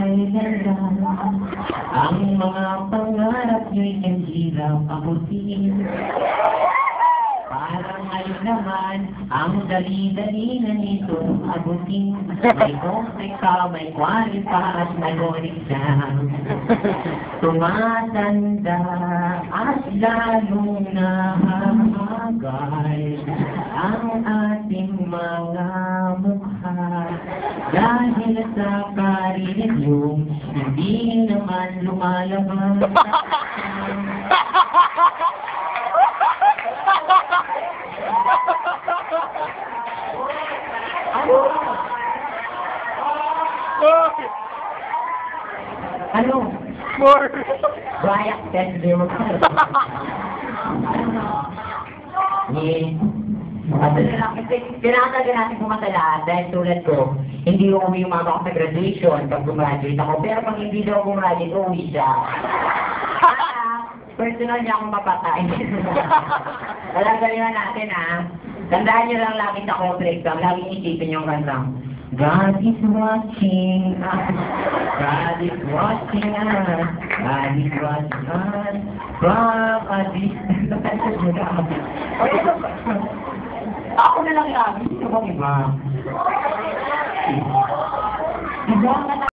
kailan ang mga pangarap nyo'y nahirap abutin. Parang ngayon naman, ang dali-dali na nito abutin. May complex ka, may kwalita at nag-orig na. Tumatanda at lalong nahahagay ang ating mga mukha. Dahil sa karinigyong hindi naman lumalabas. Ano? More! Bayak, test mo. Pinakatagal natin pumatala dahil tulad ko, hindi ko umiyumama ako sa graduation pag gumraduate ako. Pero pag hindi daw gumraduate, uwi siya. Personal niya akong mapatay. Talagalingan natin Tandaan niyo lang lagi sa complex lang, laging isipin yung kantang God is watching us, God is watching us, God is watching us, from a distance. Ako na lang lagi, ito bang iba? Iba ka na.